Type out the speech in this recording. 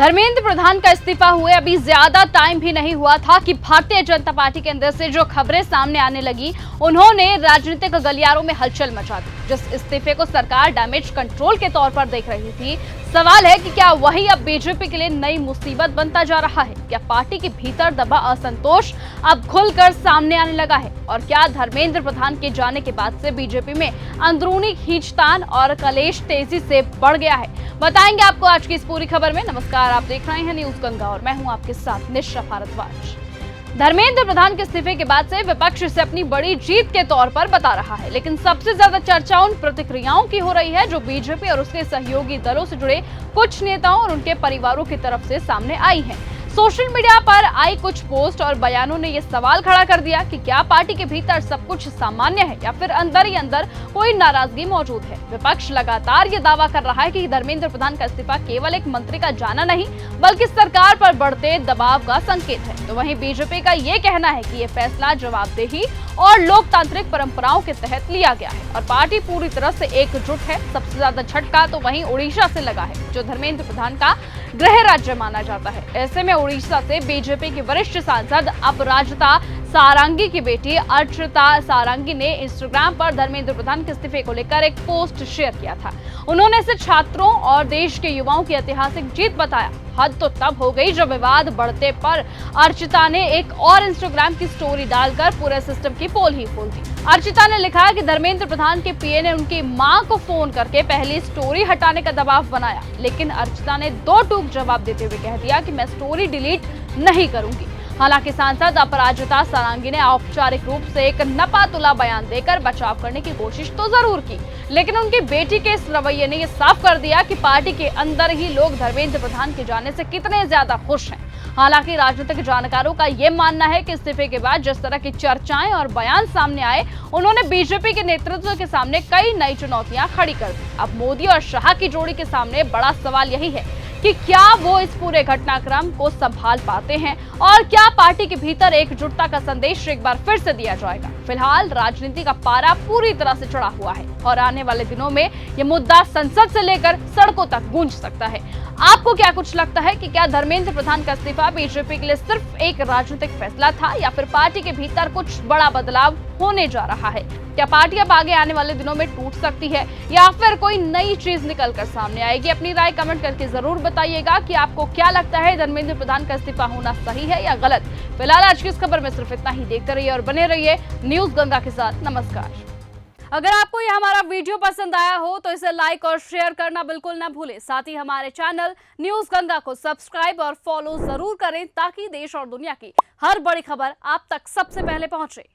धर्मेंद्र प्रधान का इस्तीफा हुए अभी ज्यादा टाइम भी नहीं हुआ था कि भारतीय जनता पार्टी के अंदर से जो खबरें सामने आने लगी, उन्होंने राजनीतिक गलियारों में हलचल मचा दी। जिस इस्तीफे को सरकार डैमेज कंट्रोल के तौर पर देख रही थी, सवाल है कि क्या वही अब बीजेपी के लिए नई मुसीबत बनता जा रहा है? क्या पार्टी के भीतर दबा असंतोष अब खुलकर सामने आने लगा है? और क्या धर्मेंद्र प्रधान के जाने के बाद से बीजेपी में अंदरूनी खींचतान और कलेश तेजी से बढ़ गया है? बताएंगे आपको आज की इस पूरी खबर में। नमस्कार, आप देख रहे हैं न्यूज गंगा और मैं हूं आपके साथ निशा भारद्वाज। धर्मेंद्र प्रधान के इस्तीफे के बाद से विपक्ष इसे अपनी बड़ी जीत के तौर पर बता रहा है, लेकिन सबसे ज्यादा चर्चा उन प्रतिक्रियाओं की हो रही है जो बीजेपी और उसके सहयोगी दलों से जुड़े कुछ नेताओं और उनके परिवारों की तरफ से सामने आई हैं। सोशल मीडिया पर आई कुछ पोस्ट और बयानों ने यह सवाल खड़ा कर दिया कि क्या पार्टी के भीतर सब कुछ सामान्य है या फिर अंदर ही अंदर कोई नाराजगी मौजूद है। विपक्ष लगातार ये दावा कर रहा है कि धर्मेंद्र प्रधान का इस्तीफा केवल एक मंत्री का जाना नहीं, बल्कि सरकार पर बढ़ते दबाव का संकेत है। तो वहीं बीजेपी का ये कहना है कि ये फैसला जवाबदेही और लोकतांत्रिक परंपराओं के तहत लिया गया है और पार्टी पूरी तरह से एकजुट है। सबसे ज्यादा झटका तो वहीं उड़ीसा से लगा है, जो धर्मेंद्र प्रधान का गृह राज्य माना जाता है। ऐसे में उड़ीसा से बीजेपी की वरिष्ठ सांसद अपराजिता सारंगी की बेटी अर्चिता सारंगी ने इंस्टाग्राम पर धर्मेंद्र प्रधान के इस्तीफे को लेकर एक पोस्ट शेयर किया था। उन्होंने इसे छात्रों और देश के युवाओं की ऐतिहासिक जीत बताया। हद तो तब हो गई जब विवाद बढ़ते पर अर्चिता ने एक और इंस्टाग्राम की स्टोरी डालकर पूरे सिस्टम की पोल ही खोल दी। अर्चिता ने लिखा कि धर्मेंद्र प्रधान के पीए ने उनकी मां को फोन करके पहली स्टोरी हटाने का दबाव बनाया, लेकिन अर्चिता ने दो टूक जवाब देते हुए कह दिया कि मैं स्टोरी डिलीट नहीं करूंगी। हालांकि सांसद अपराजिता सारंगी ने औपचारिक रूप से एक नपातुला बयान देकर बचाव करने की कोशिश तो जरूर की, लेकिन उनकी बेटी के इस रवैये ने यह साफ कर दिया कि पार्टी के अंदर ही लोग धर्मेंद्र प्रधान के जाने से कितने ज्यादा खुश हैं। हालांकि राजनीतिक जानकारों का यह मानना है कि इस्तीफे के बाद जिस तरह की चर्चाएं और बयान सामने आए, उन्होंने बीजेपी के नेतृत्व के सामने कई नई चुनौतियां खड़ी कर दी। अब मोदी और शाह की जोड़ी के सामने बड़ा सवाल यही है कि क्या वो इस पूरे घटनाक्रम को संभाल पाते हैं और क्या पार्टी के भीतर एकजुटता का संदेश एक बार फिर से दिया जाएगा। फिलहाल राजनीति का पारा पूरी तरह से चढ़ा हुआ है और आने वाले दिनों में ये मुद्दा संसद से लेकर सड़कों तक गूंज सकता है। आपको क्या कुछ लगता है कि क्या धर्मेंद्र प्रधान का इस्तीफा बीजेपी के लिए सिर्फ एक राजनीतिक फैसला था या फिर पार्टी के भीतर कुछ बड़ा बदलाव होने जा रहा है? क्या पार्टी अब आगे आने वाले दिनों में टूट सकती है या फिर कोई नई चीज निकल कर सामने आएगी? अपनी राय कमेंट करके जरूर बताइएगा कि आपको क्या लगता है, धर्मेंद्र प्रधान का इस्तीफा होना सही है या गलत। फिलहाल आज की इस खबर में सिर्फ इतना ही। देखते रहिए और बने रहिए न्यूज गंगा के साथ। नमस्कार। अगर आपको यह हमारा वीडियो पसंद आया हो तो इसे लाइक और शेयर करना बिल्कुल ना भूलें। साथ ही हमारे चैनल न्यूज गंगा को सब्सक्राइब और फॉलो जरूर करें ताकि देश और दुनिया की हर बड़ी खबर आप तक सबसे पहले पहुंचे।